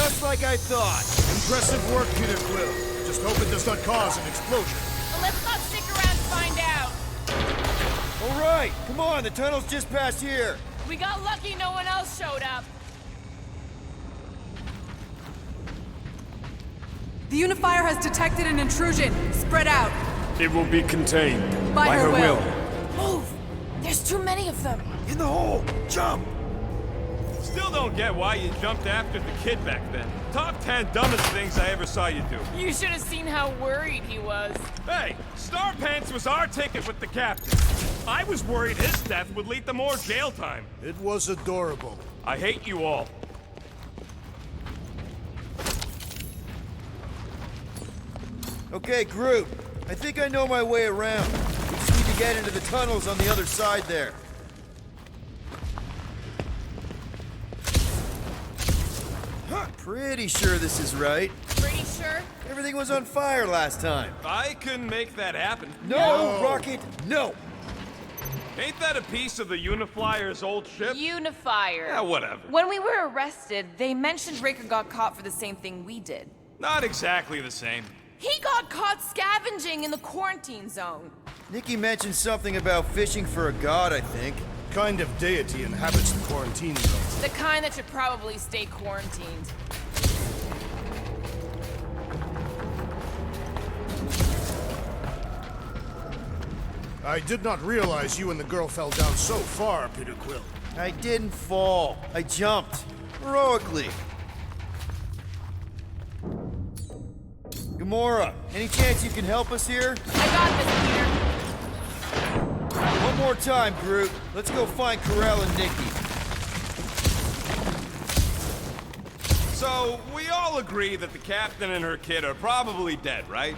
Just like I thought. Impressive work, Peter Quill. Just hope it does not cause an explosion. Well, let's not stick around to find out. All right, come on, the tunnel's just past here. We got lucky no one else showed up. The Unifier has detected an intrusion. Spread out. It will be contained. By her will. Move! There's too many of them. In the hole, jump! Still don't get why you jumped after the kid back then. Top 10 dumbest things I ever saw you do. You should have seen how worried he was. Hey, Star Pants was our ticket with the captain. I was worried his death would lead to more jail time. It was adorable. I hate you all. Okay, Groot. I think I know my way around. We just need to get into the tunnels on the other side there. Pretty sure this is right. Pretty sure? Everything was on fire last time. I couldn't make that happen. No, Rocket, no! Ain't that a piece of the Uniflyer's old ship? Unifier. Yeah, whatever. When we were arrested, they mentioned Raker got caught for the same thing we did. Not exactly the same. He got caught scavenging in the quarantine zone. Nikki mentioned something about fishing for a god, I think. Kind of deity inhabits the quarantine zone. The kind that should probably stay quarantined. I did not realize you and the girl fell down so far, Peter Quill. I didn't fall. I jumped. Heroically. Gamora, any chance you can help us here? I got this, Peter. One more time, Groot. Let's go find Karel and Nikki. So, we all agree that the captain and her kid are probably dead, right?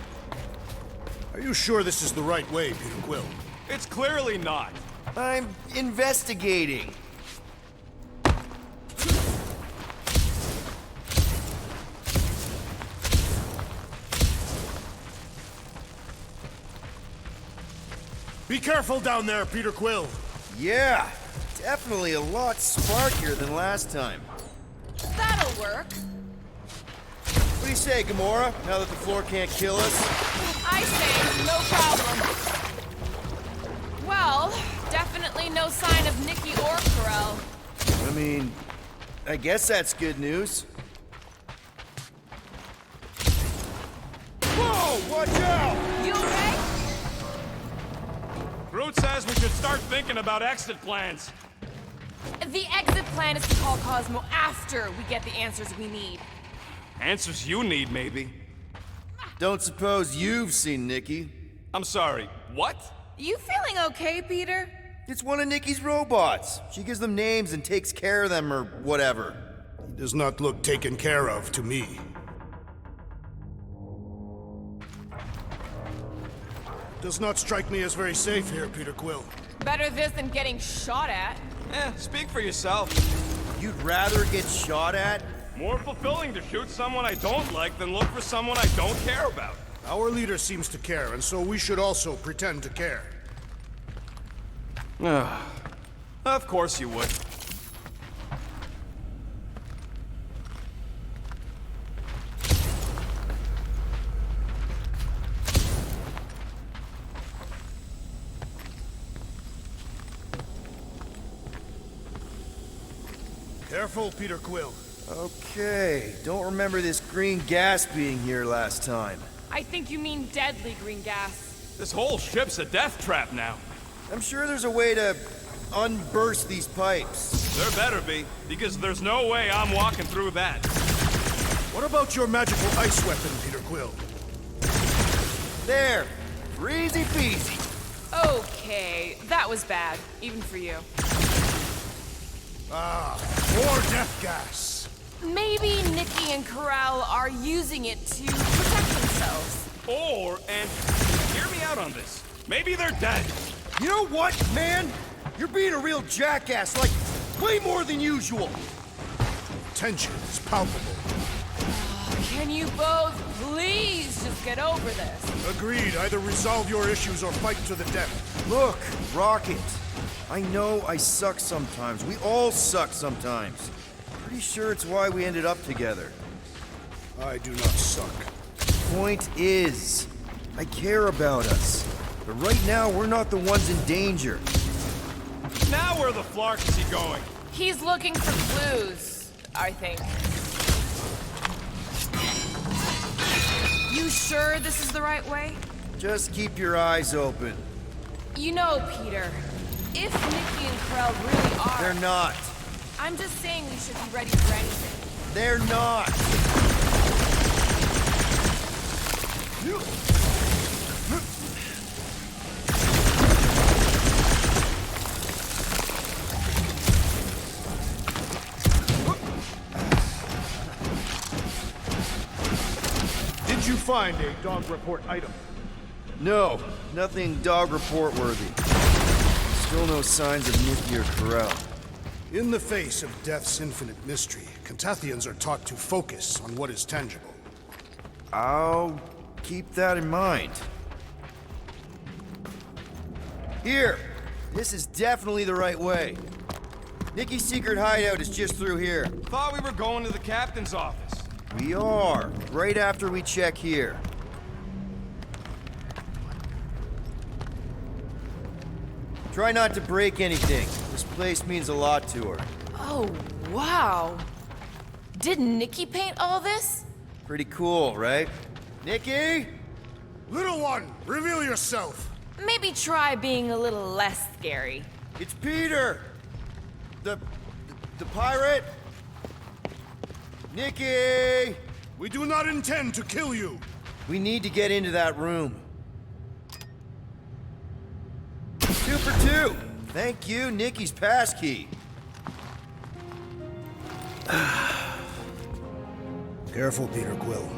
Are you sure this is the right way, Peter Quill? It's clearly not. I'm investigating. Be careful down there, Peter Quill. Yeah, definitely a lot sparkier than last time. That'll work. What do you say, Gamora, now that the floor can't kill us? I say, no problem. Well, definitely no sign of Nikki or Karel. I mean, I guess that's good news. Whoa, watch out! You okay? Groot says we should start thinking about exit plans. The exit plan is to call Cosmo after we get the answers we need. Answers you need, maybe. Don't suppose you've seen Nikki? I'm sorry, what? You feeling okay, Peter? It's one of Nikki's robots. She gives them names and takes care of them or whatever. He does not look taken care of to me. Does not strike me as very safe here, Peter Quill. Better this than getting shot at. Speak for yourself. You'd rather get shot at? More fulfilling to shoot someone I don't like than look for someone I don't care about. Our leader seems to care, and so we should also pretend to care. Of course you would. Careful, Peter Quill. Okay, don't remember this green gas being here last time. I think you mean deadly green gas. This whole ship's a death trap now. I'm sure there's a way to unburst these pipes. There better be, because there's no way I'm walking through that. What about your magical ice weapon, Peter Quill? There, easy peasy. Okay, that was bad, even for you. Ah, more death gas. Maybe Nikki and Karel are using it to protect themselves. Or, and hear me out on this, maybe they're dead. You know what, man? You're being a real jackass, like, way more than usual. Tension is palpable. Can you both please just get over this? Agreed. Either resolve your issues or fight to the death. Look, Rocket. I know I suck sometimes. We all suck sometimes. Pretty sure it's why we ended up together. I do not suck. Point is, I care about us. But right now, we're not the ones in danger. Now where the flark is he going? He's looking for clues, I think. You sure this is the right way? Just keep your eyes open. You know, Peter, if Nikki and Krell really are... They're not. I'm just saying we should be ready for anything. They're not. Did you find a dog report item? No, nothing dog report worthy. Still no signs of Nikki or Corell. In the face of death's infinite mystery, Cantathians are taught to focus on what is tangible. I'll keep that in mind. Here! This is definitely the right way. Nikki's secret hideout is just through here. Thought we were going to the captain's office. We are, right after we check here. Try not to break anything. This place means a lot to her. Oh, wow. Did Nikki paint all this? Pretty cool, right? Nikki? Little one, reveal yourself! Maybe try being a little less scary. It's Peter! The pirate? Nikki! We do not intend to kill you! We need to get into that room. 2 for 2! Thank you, Nikki's passkey. Careful, Peter Quill.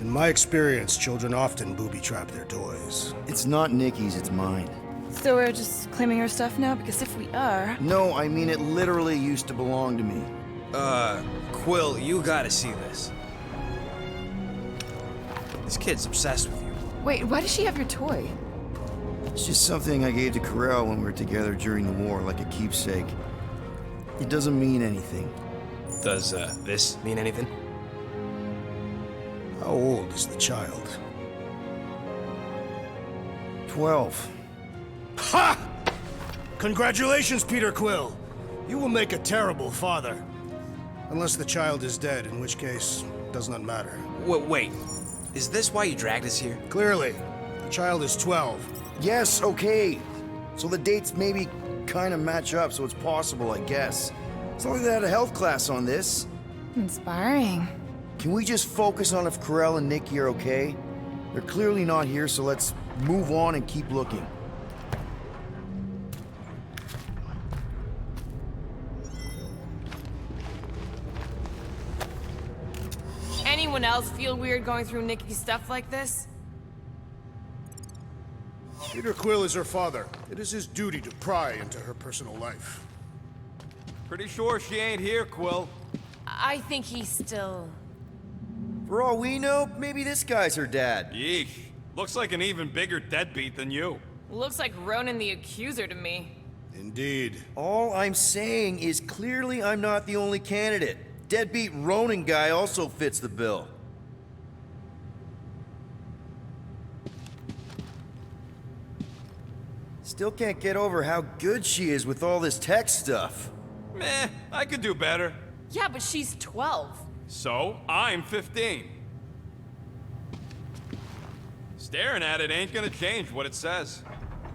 In my experience, children often booby-trap their toys. It's not Nikki's, it's mine. So we're just claiming her stuff now? Because if we are... No, I mean it literally used to belong to me. Quill, you gotta see this. This kid's obsessed with you. Wait, why does she have your toy? It's just something I gave to Corell when we were together during the war, like a keepsake. It doesn't mean anything. Does, this mean anything? How old is the child? 12. Ha! Congratulations, Peter Quill! You will make a terrible father. Unless the child is dead, in which case, it does not matter. Wait. Is this why you dragged us here? Clearly, the child is 12. Yes, okay. So the dates maybe kind of match up, so it's possible, I guess. It's not like they had a health class on this. Inspiring. Can we just focus on if Corell and Nikki are okay? They're clearly not here, so let's move on and keep looking. Anyone else feel weird going through Nikki's stuff like this? Peter Quill is her father. It is his duty to pry into her personal life. Pretty sure she ain't here, Quill. I think he's still... For all we know, maybe this guy's her dad. Yeesh. Looks like an even bigger deadbeat than you. Looks like Ronan the Accuser to me. Indeed. All I'm saying is clearly I'm not the only candidate. Deadbeat Ronin guy also fits the bill. Still can't get over how good she is with all this tech stuff. Meh, I could do better. Yeah, but she's 12. So, I'm 15. Staring at it ain't gonna change what it says.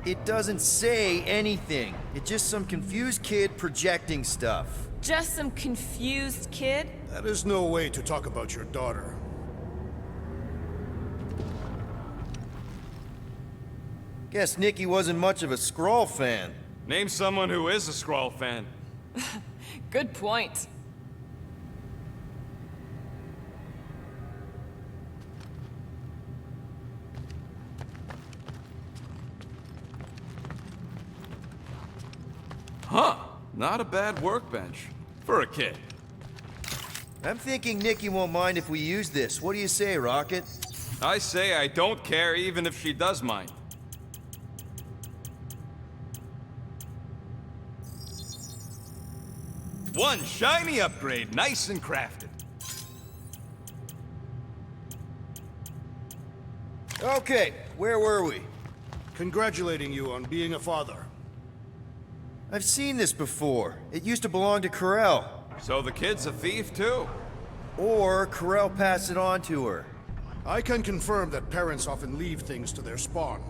It doesn't say anything. It's just some confused kid projecting stuff. Just some confused kid? That is no way to talk about your daughter. Guess Nikki wasn't much of a Skrull fan. Name someone who is a Skrull fan. Good point. Huh. Not a bad workbench. For a kid. I'm thinking Nikki won't mind if we use this. What do you say, Rocket? I say I don't care even if she does mind. One shiny upgrade, nice and crafted. Okay, where were we? Congratulating you on being a father. I've seen this before. It used to belong to Corell. So the kid's a thief, too? Or Corell passed it on to her. I can confirm that parents often leave things to their spawn.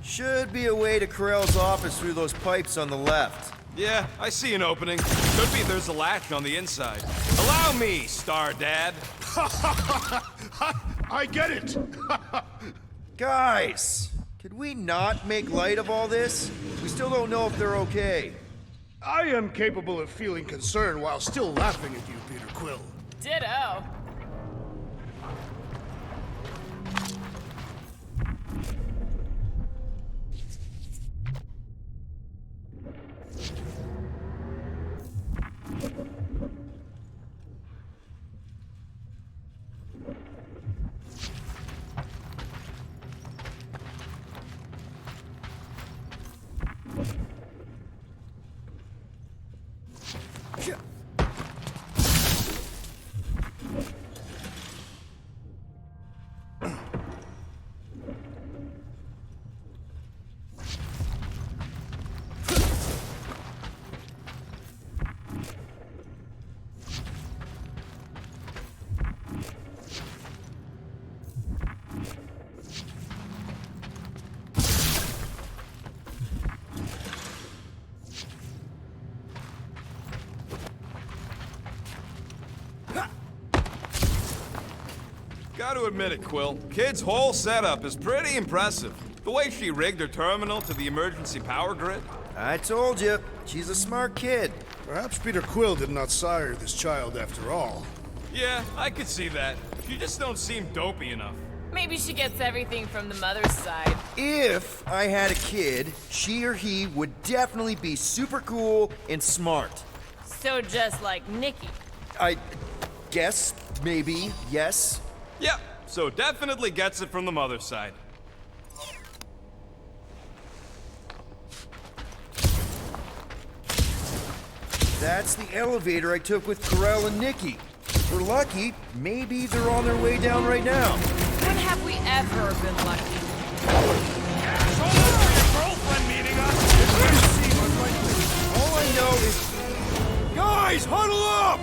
Should be a way to Corell's office through those pipes on the left. Yeah, I see an opening. Could be there's a latch on the inside. Allow me, Star Dad. I get it! Guys, could we not make light of all this? We still don't know if they're okay. I am capable of feeling concern while still laughing at you, Peter Quill. Ditto. Gotta admit it, Quill. Kid's whole setup is pretty impressive. The way she rigged her terminal to the emergency power grid. I told you, she's a smart kid. Perhaps Peter Quill did not sire this child after all. Yeah, I could see that. She just don't seem dopey enough. Maybe she gets everything from the mother's side. If I had a kid, she or he would definitely be super cool and smart. So just like Nikki. I guess, maybe, yes. Yep, so definitely gets it from the mother's side. That's the elevator I took with Corell and Nikki. If we're lucky, maybe they're on their way down right now. When have we ever been lucky? So your girlfriend meeting us. All I know is... Guys, huddle up!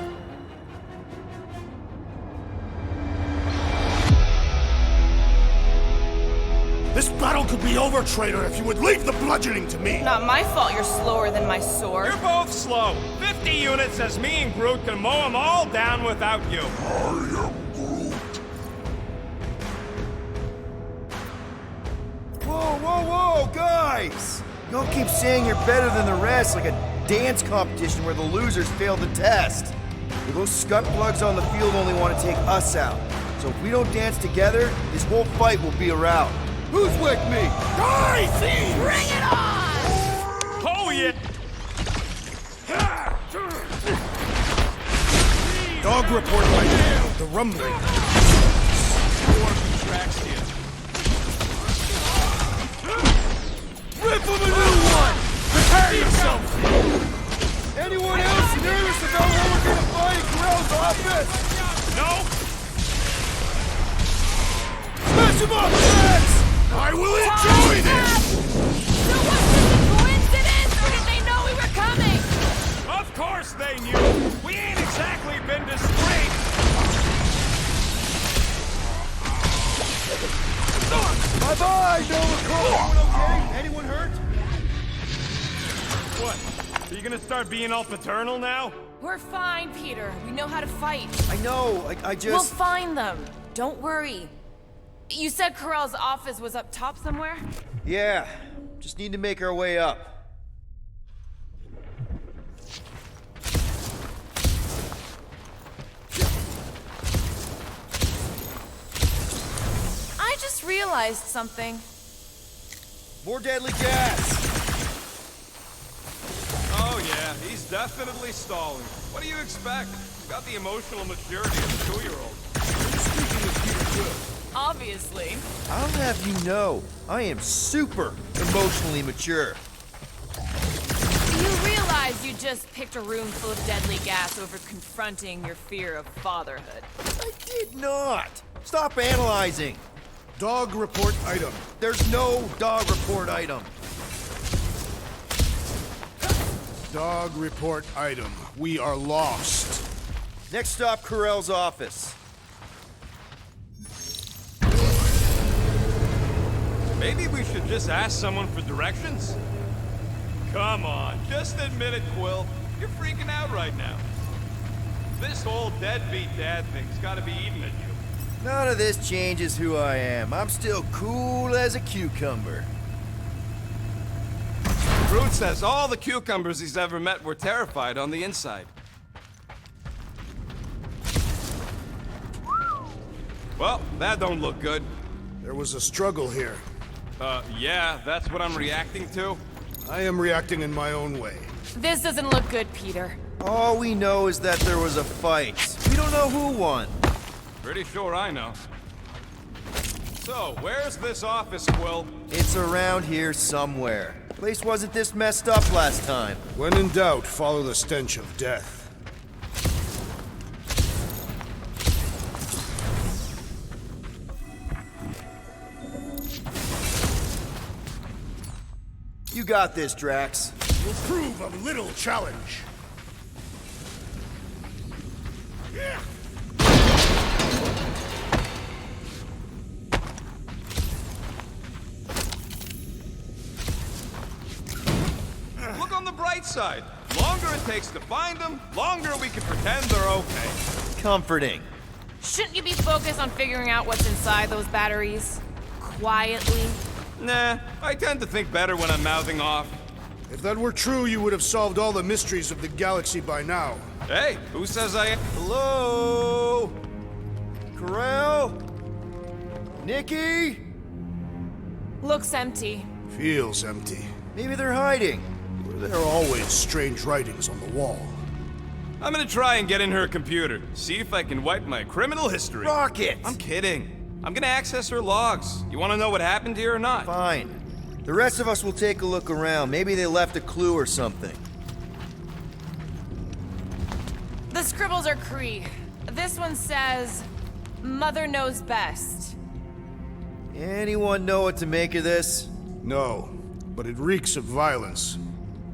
This battle could be over, traitor, if you would leave the bludgeoning to me! Not my fault you're slower than my sword. You're both slow. 50 units says me and Groot can mow them all down without you. Whoa, whoa, whoa, guys! Y'all keep saying you're better than the rest, like a dance competition where the losers fail the test. Well, those scut plugs on the field only want to take us out. So if we don't dance together, this whole fight will be a rout. Who's with me? Die, thieves! Bring it on! Oh, yeah. Dog report right now. The rumbling. Drax here. Rip him a new one! Prepare yourself! Anyone else nervous about what we're gonna fight in Corell's office? No? Smash him up, Drax! I will enjoy this! So was this a coincidence, or did they know we were coming? Of course they knew. We ain't exactly been discreet. Bye-bye, Nova Corps! Everyone okay? Anyone hurt? What? Are you gonna start being all paternal now? We're fine, Peter. We know how to fight. I know, I just... We'll find them. Don't worry. You said Corell's office was up top somewhere? Yeah, just need to make our way up. I just realized something. More deadly gas! Oh yeah, he's definitely stalling. What do you expect? Got the emotional maturity of a 2-year-old. Speaking of Peter Quill, Obviously. I'll have you know, I am super emotionally mature. You realize you just picked a room full of deadly gas over confronting your fear of fatherhood. I did not. Stop analyzing. dog report item. There's no dog report item. Dog report item. We are lost. Next stop, Carell's office. Maybe we should just ask someone for directions? Come on, just admit it, Quill. You're freaking out right now. This whole deadbeat dad thing's gotta be eating at you. None of this changes who I am. I'm still cool as a cucumber. Groot says all the cucumbers he's ever met were terrified on the inside. Well, that don't look good. There was a struggle here. Yeah, that's what I'm reacting to. I am reacting in my own way. This doesn't look good, Peter. All we know is that there was a fight. We don't know who won. Pretty sure I know. So, where's this office, Quill? It's around here somewhere. Place wasn't this messed up last time. When in doubt, follow the stench of death. You got this, Drax. Will prove a little challenge. Look on the bright side. Longer it takes to find them, longer we can pretend they're okay. Comforting. Shouldn't you be focused on figuring out what's inside those batteries? Quietly? Nah, I tend to think better when I'm mouthing off. If that were true, you would have solved all the mysteries of the galaxy by now. Hey, who says I am? Hello? Carell? Nikki? Looks empty. Feels empty. Maybe they're hiding. There are always strange writings on the wall. I'm gonna try and get in her computer, see if I can wipe my criminal history. Rocket! I'm kidding. I'm gonna access her logs. You wanna know what happened here or not? Fine. The rest of us will take a look around. Maybe they left a clue or something. The scribbles are Kree. This one says, Mother knows best. Anyone know what to make of this? No, but it reeks of violence.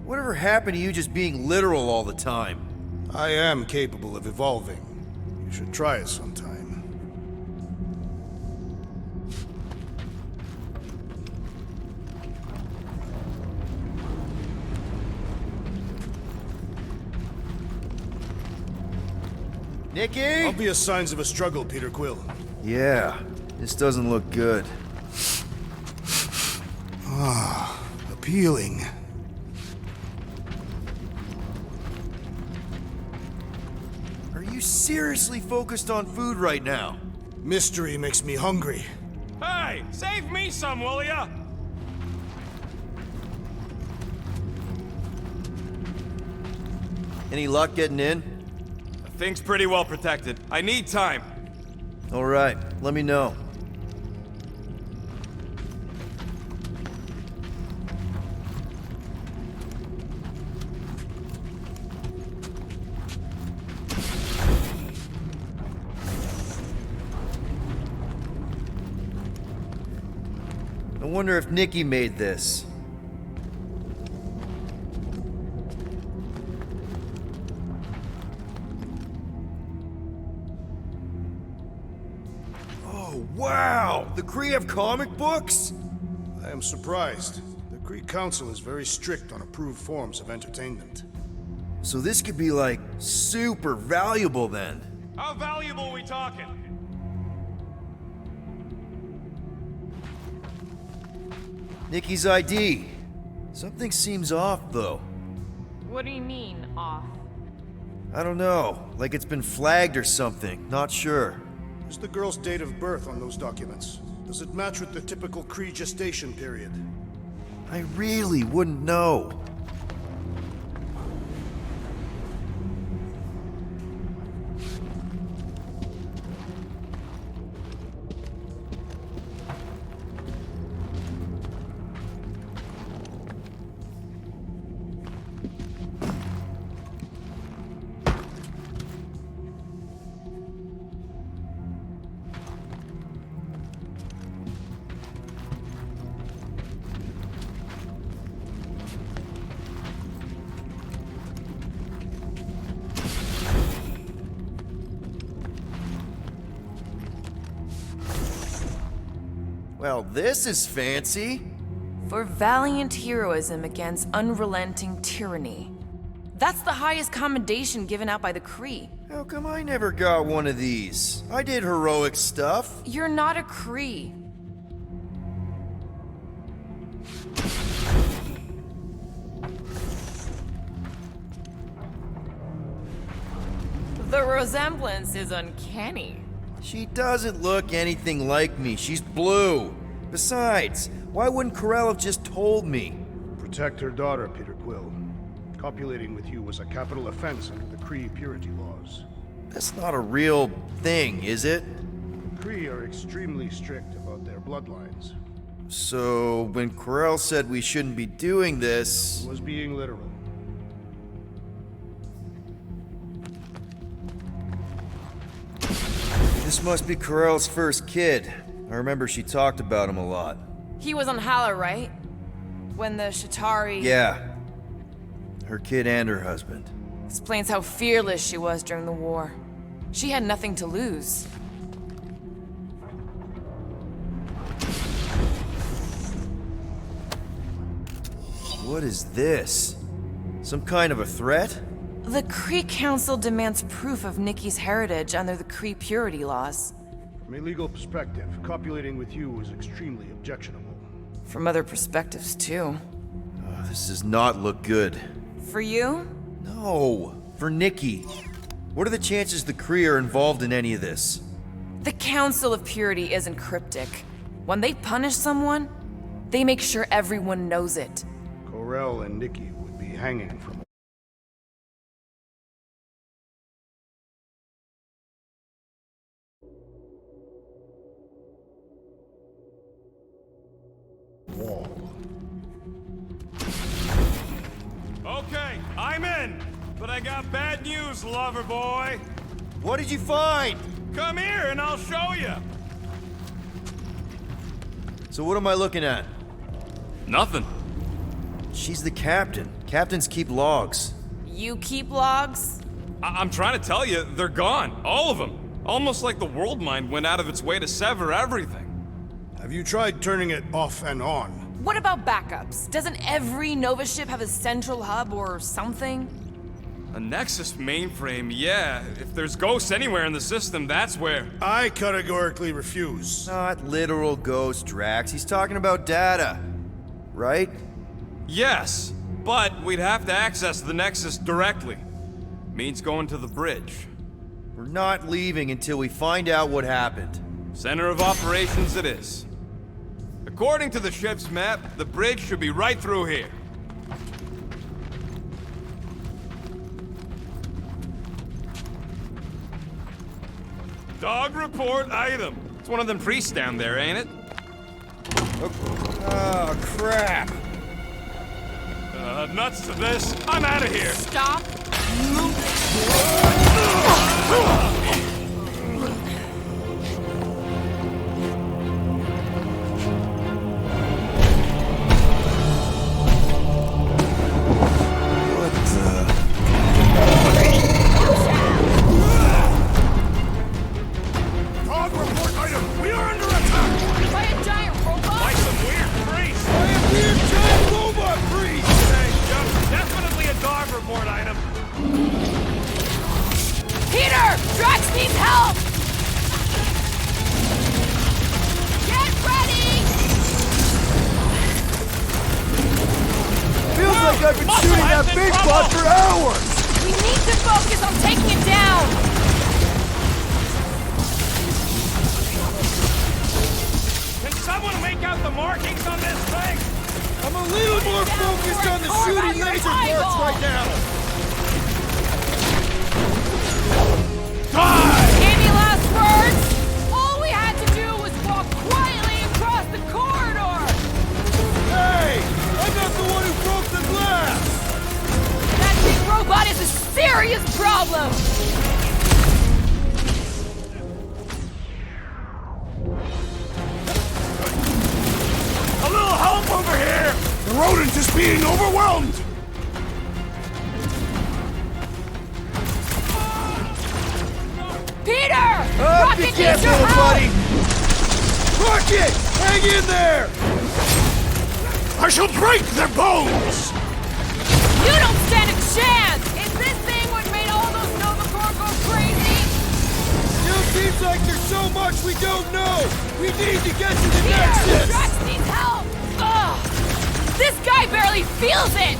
Whatever happened to you just being literal all the time? I am capable of evolving. You should try it sometime. Nikki? Obvious signs of a struggle, Peter Quill. Yeah, this doesn't look good. Appealing. Are you seriously focused on food right now? Mystery makes me hungry. Hey, save me some, will ya? Any luck getting in? The thing's pretty well protected. I need time. All right, let me know. I wonder if Nikki made this. Oh, wow! The Kree have comic books? I am surprised. The Kree Council is very strict on approved forms of entertainment. So this could be like super valuable then. How valuable are we talking? Nikki's ID. Something seems off though. What do you mean, off? I don't know, like it's been flagged or something, not sure. Is the girl's date of birth on those documents? Does it match with the typical Kree gestation period? I really wouldn't know. Well, this is fancy. For valiant heroism against unrelenting tyranny. That's the highest commendation given out by the Kree. How come I never got one of these? I did heroic stuff. You're not a Kree. The resemblance is uncanny. She doesn't look anything like me. She's blue. Besides, why wouldn't Corell have just told me? Protect her daughter, Peter Quill. Copulating with you was a capital offense under the Kree purity laws. That's not a real thing, is it? Kree are extremely strict about their bloodlines. So, when Corell said we shouldn't be doing this... Was being literal. This must be Corell's first kid. I remember she talked about him a lot. He was on Hala, right? When the Shatari... Yeah. Her kid and her husband. Explains how fearless she was during the war. She had nothing to lose. What is this? Some kind of a threat? The Kree Council demands proof of Nikki's heritage under the Kree purity laws. From a legal perspective, copulating with you was extremely objectionable. From other perspectives, too. Oh, this does not look good. For you? No, for Nikki. What are the chances the Kree are involved in any of this? The Council of Purity isn't cryptic. When they punish someone, they make sure everyone knows it. Corell and Nikki would be hanging from a wall. Okay, I'm in. But I got bad news, lover boy. What did you find? Come here and I'll show you. So what am I looking at? Nothing. She's the captain. Captains keep logs. You keep logs? I'm trying to tell you, they're gone. All of them. Almost like the world mind went out of its way to sever everything. Have you tried turning it off and on? What about backups? Doesn't every Nova ship have a central hub or something? A Nexus mainframe, yeah. If there's ghosts anywhere in the system, that's where. I categorically refuse. Not literal ghost, Drax. He's talking about data. Right? Yes, but we'd have to access the Nexus directly. Means going to the bridge. We're not leaving until we find out what happened. Center of operations it is. According to the ship's map, the bridge should be right through here. Dog report item. It's one of them priests down there, ain't it? Oh, crap. Nuts to this. I'm out of here. Stop. Dog report item! We are under attack! By a giant robot? Like some weird priest. Weird giant robot priest! Hey, Joe, definitely a dog report item. Peter! Drax needs help! Get ready! Feels like I've been shooting that big bot for hours! We need to focus on taking it down! Can someone make out the markings on this thing? I'm a little more focused on the shooting laser darts right now! Any last words? All we had to do was walk quietly across the corridor! Hey! I'm not the one who broke the glass! That big robot is a serious problem! A little help over here! The rodent is being overwhelmed! Peter! Be Rocket needs careful, your help! buddy! Rocket! Hang in there! I shall break their bones! You don't stand a chance! Is this thing what made all those Nova Corps go crazy? Still seems like there's so much we don't know! We need to get to the Here! Nexus! Drax needs help! Ugh! This guy barely feels it!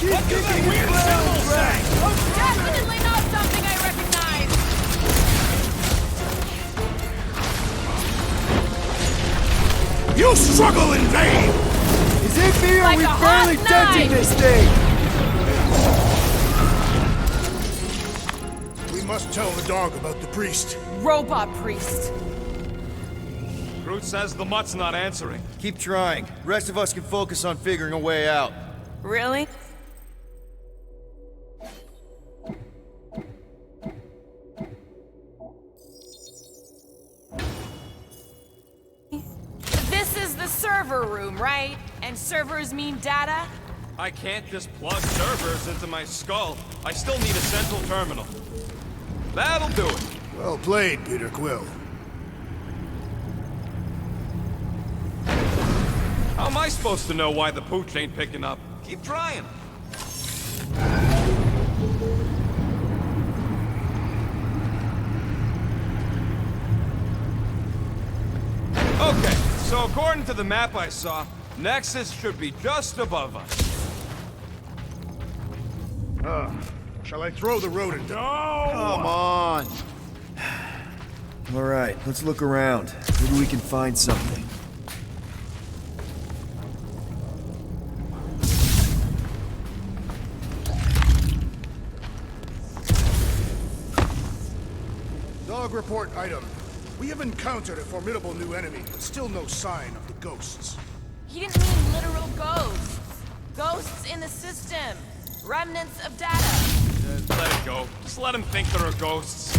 Keep kicking weird symbols, Drax! Definitely not something I recognize! You struggle in vain! Is it me or Like we a hot barely denting knife. this thing? We must tell the dog about the priest. Robot priest. Groot says the mutt's not answering. Keep trying. Rest of us can focus on figuring a way out. Really? This is the server room, right? And servers mean data? I can't just plug servers into my skull. I still need a central terminal. That'll do it. Well played, Peter Quill. How am I supposed to know why the pooch ain't picking up? Keep trying. Okay, so according to the map I saw, Nexus should be just above us. Shall I throw the rodent? Come on! Alright, let's look around. Maybe we can find something. Dog report item. We have encountered a formidable new enemy, but still no sign of the ghosts. He didn't mean literal ghosts. Ghosts in the system. Remnants of data. Let it go. Just let him think there are ghosts.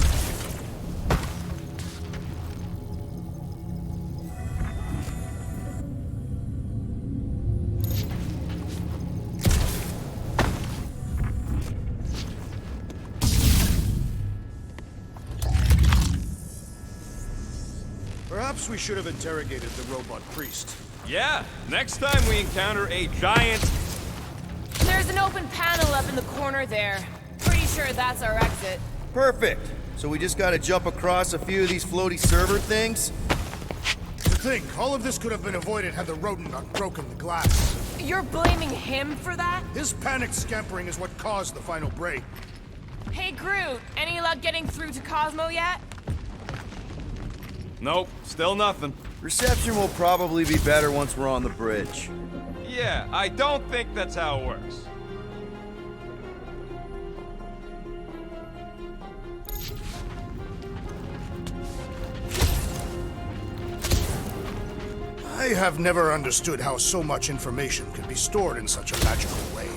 Perhaps we should have interrogated the robot priest. Yeah, next time we encounter a giant... There's an open panel up in the corner there. Pretty sure that's our exit. Perfect! So we just gotta jump across a few of these floaty server things? To think, all of this could have been avoided had the rodent not broken the glass. You're blaming him for that? His panicked scampering is what caused the final break. Hey Groot, any luck getting through to Cosmo yet? Nope, still nothing. Reception will probably be better once we're on the bridge. Yeah, I don't think that's how it works. I have never understood how so much information can be stored in such a magical way.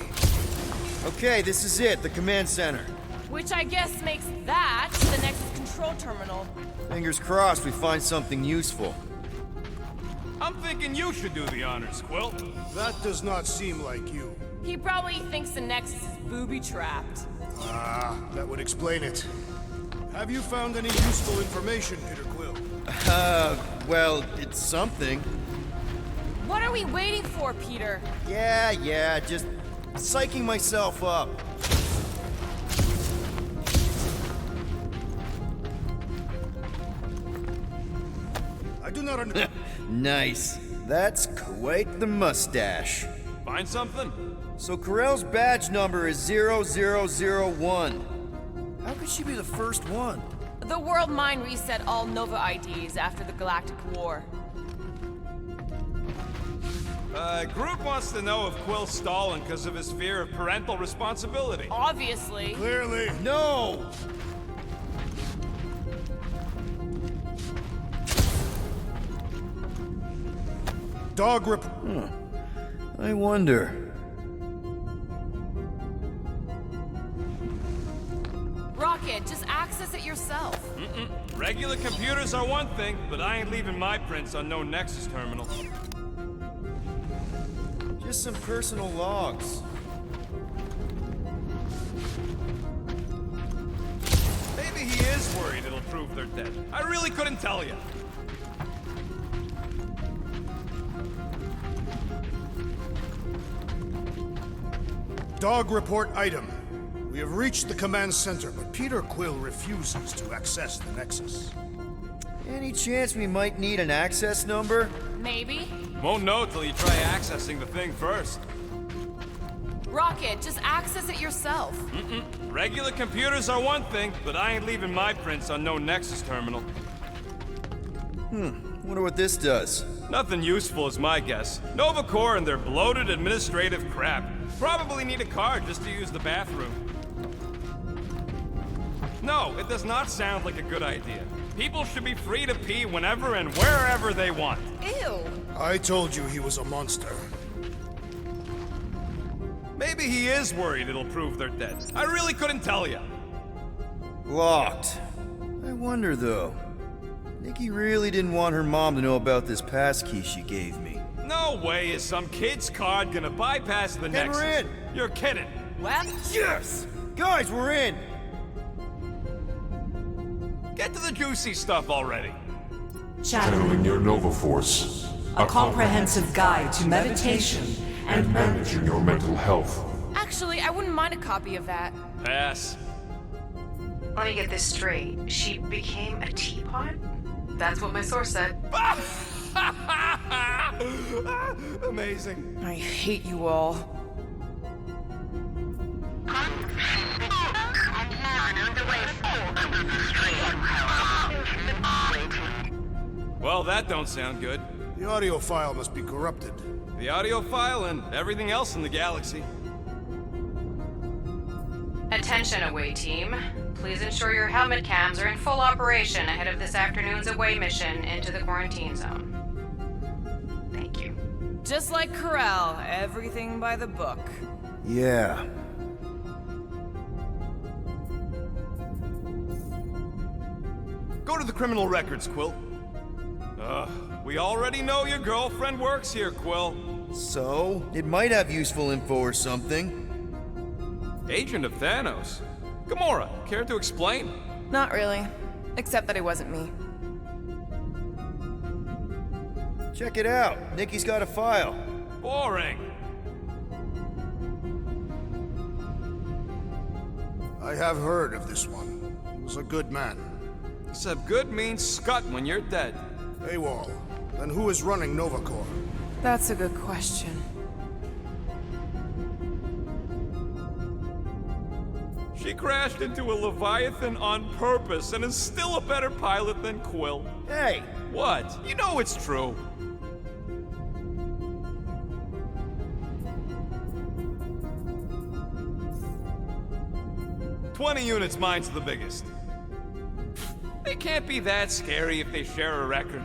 Okay, this is it, the command center. Which I guess makes that the next control terminal. Fingers crossed we find something useful. I'm thinking you should do the honors, Quill. That does not seem like you. He probably thinks the Nexus is booby-trapped. Ah, that would explain it. Have you found any useful information, Peter Quill? Well, it's something. What are we waiting for, Peter? Yeah, just psyching myself up. I do not understand. Nice. That's quite the mustache. Find something? So Corell's badge number is 0001. How could she be the first one? The World Mine reset all Nova IDs after the Galactic War. Groot wants to know if Quill's stalling because of his fear of parental responsibility. Obviously. Clearly. No! Dog rep. I wonder. Rocket, just access it yourself. Regular computers are one thing, but I ain't leaving my prints on no Nexus terminal. Just some personal logs. Maybe he is worried it'll prove they're dead. I really couldn't tell you. Dog report item. We have reached the command center, but Peter Quill refuses to access the Nexus. Any chance we might need an access number? Maybe? Won't know till you try accessing the thing first. Rocket, just access it yourself. Regular computers are one thing, but I ain't leaving my prints on no Nexus terminal. Wonder what this does. Nothing useful is my guess. Nova Corps and their bloated administrative crap. Probably need a card just to use the bathroom. No, it does not sound like a good idea. People should be free to pee whenever and wherever they want. Ew. I told you he was a monster. Maybe he is worried it'll prove they're dead. I really couldn't tell you. Locked. I wonder though. Nikki really didn't want her mom to know about this passkey she gave me. No way is some kid's card gonna bypass the Nexus. we're in. You're kidding. Well, Yes! Guys, we're in! Get to the juicy stuff already. Channeling your Nova Force. A comprehensive guide to meditation and managing your mental health. actually, I wouldn't mind a copy of that. Pass. Let me get this straight. She became a teapot? That's what my source said. Amazing. I hate you all. Well, that don't sound good. The audio file must be corrupted. The audio file and everything else in the galaxy. Attention, away team. Please ensure your helmet cams are in full operation ahead of this afternoon's away mission into the quarantine zone. Thank you. Just like Corral, everything by the book. Yeah. Go to the criminal records, Quill. We already know your girlfriend works here, Quill. So, it might have useful info or something. Agent of Thanos. Gamora, care to explain? Not really. Except that it wasn't me. Check it out. Nikki's got a file. Boring. I have heard of this one. He was a good man. Except good means scut when you're dead. AWOL. Then who is running Nova Corps? That's a good question. She crashed into a Leviathan on purpose and is still a better pilot than Quill. Hey! What? You know it's true. "20 units, mine's the biggest. They can't be that scary if they share a record.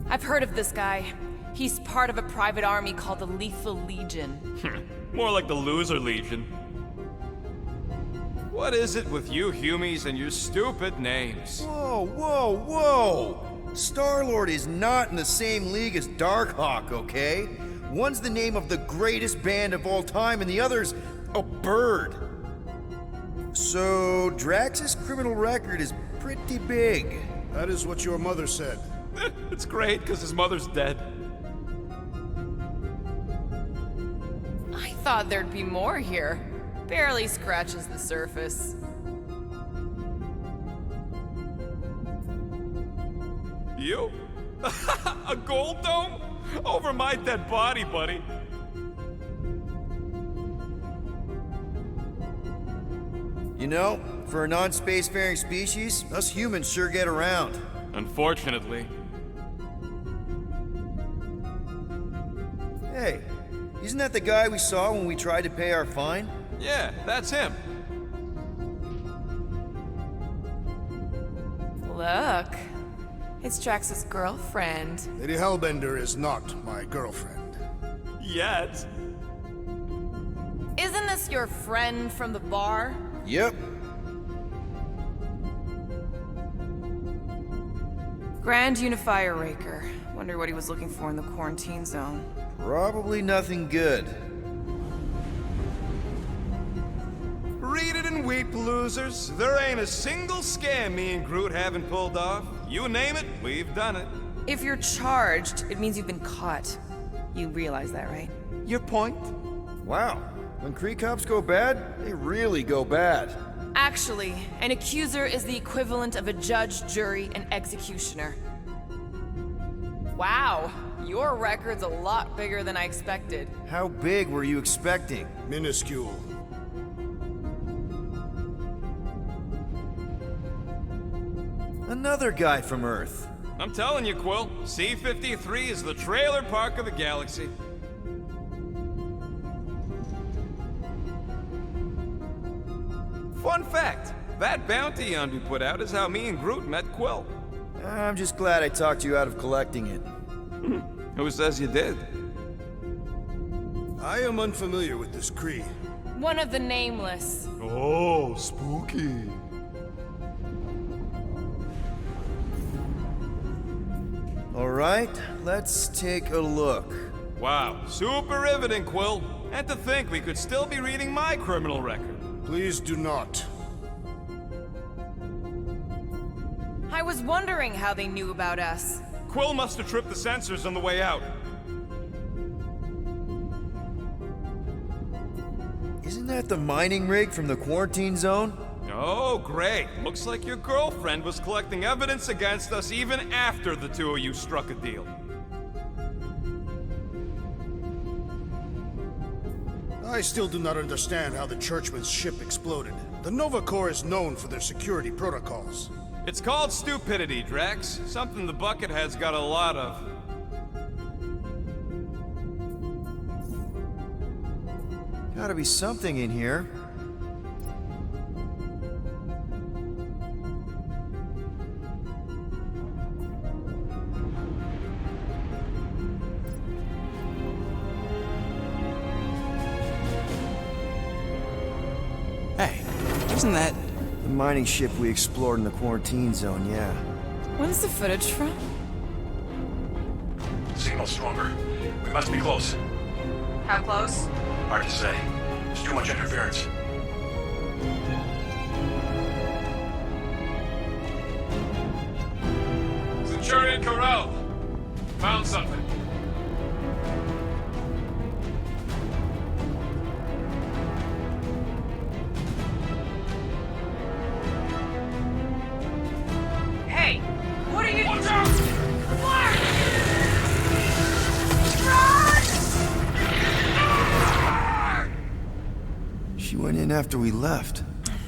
I've heard of this guy. He's part of a private army called the Lethal Legion. More like the Loser Legion. What is it with you Humies and your stupid names? Whoa, whoa, whoa! Star-Lord is not in the same league as Darkhawk, okay? One's the name of the greatest band of all time, and the other's a bird. So, Drax's criminal record is pretty big. That is what your mother said. It's great, because his mother's dead. I thought there'd be more here. Barely scratches the surface. You? A gold dome? Over my dead body, buddy. You know, for a non-spacefaring species, us humans sure get around. Unfortunately. Hey, isn't that the guy we saw when we tried to pay our fine? Yeah, that's him. Look, it's Drax's girlfriend. Lady Hellbender is not my girlfriend. Yet. Isn't this your friend from the bar? Yep. Grand Unifier Raker. Wonder what he was looking for in the quarantine zone. Probably nothing good. Read it and weep, losers. There ain't a single scam me and Groot haven't pulled off. You name it, we've done it. If you're charged, it means you've been caught. You realize that, right? Your point? Wow. When Kree cops go bad, they really go bad. Actually, an accuser is the equivalent of a judge, jury, and executioner. Wow, your record's a lot bigger than I expected. How big were you expecting? Minuscule. Another guy from Earth. I'm telling you, Quill, C-53 is the trailer park of the galaxy. Fun fact, that bounty hunt we put out is how me and Groot met Quill. I'm just glad I talked you out of collecting it. Who says you did? I am unfamiliar with this Kree. One of the nameless. Oh, spooky. All right, let's take a look. Wow, super riveting, Quill. And to think we could still be reading my criminal record. Please do not. I was wondering how they knew about us. Quill must have tripped the sensors on the way out. Isn't that the mining rig from the quarantine zone? Oh, great. Looks like your girlfriend was collecting evidence against us even after the two of you struck a deal. I still do not understand how the Churchman's ship exploded. The Nova Corps is known for their security protocols. It's called stupidity, Drax. Something the Buckethead's got a lot of. Gotta be something in here. Hey, isn't that... The mining ship we explored in the quarantine zone, yeah. When's the footage from? Signal stronger. We must be close. How close? Hard to say. There's too much interference. Centurion Corral! Found something. Hey, what are you... Watch out! She went in after we left.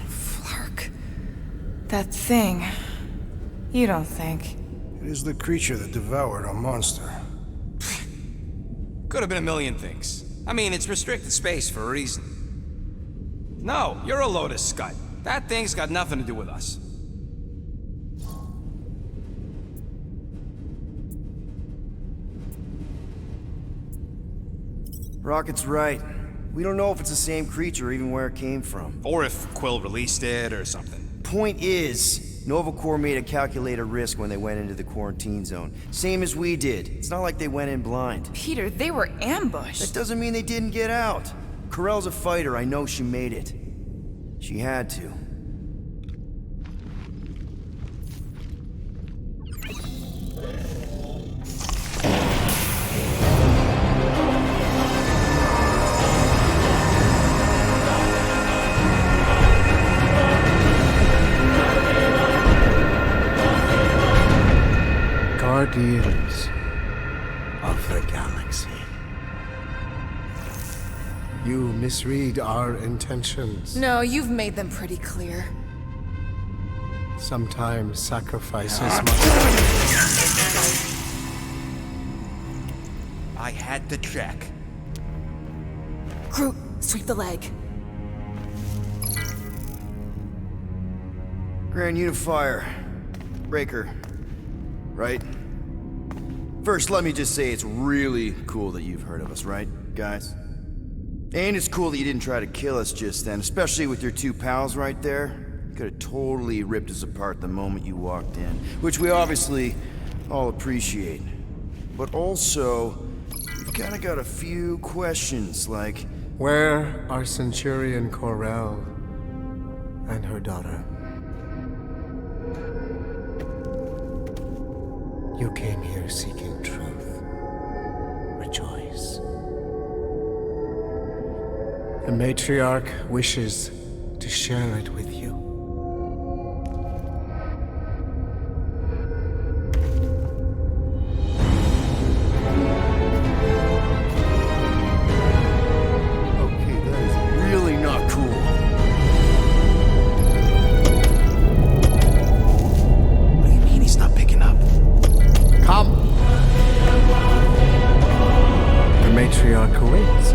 Flark. That thing. You don't think? It is the creature that devoured our monster. Could have been a million things. I mean, it's restricted space for a reason. No, you're a load of scut. That thing's got nothing to do with us. Rocket's right. We don't know if it's the same creature or even where it came from. Or if Quill released it or something. Point is, Nova Corps made a calculated risk when they went into the quarantine zone. Same as we did. It's not like they went in blind. Peter, they were ambushed. That doesn't mean they didn't get out. Corell's a fighter. I know she made it. She had to. Guardians of the galaxy. You misread our intentions. No, you've made them pretty clear. Sometimes sacrifices must... I had to check. Groot, sweep the leg. Grand Unifier. Breaker. Right? First, let me just say it's really cool that you've heard of us, right, guys? And it's cool that you didn't try to kill us just then, especially with your two pals right there. You could have totally ripped us apart the moment you walked in, which we obviously all appreciate. But also, we've kind of got a few questions, like... Where are Centurion Corell and her daughter? You came here seeking truth. Rejoice. The matriarch wishes to share it with you. Okay, that is really not cool. What do you mean he's not picking up? Come! The matriarch awaits.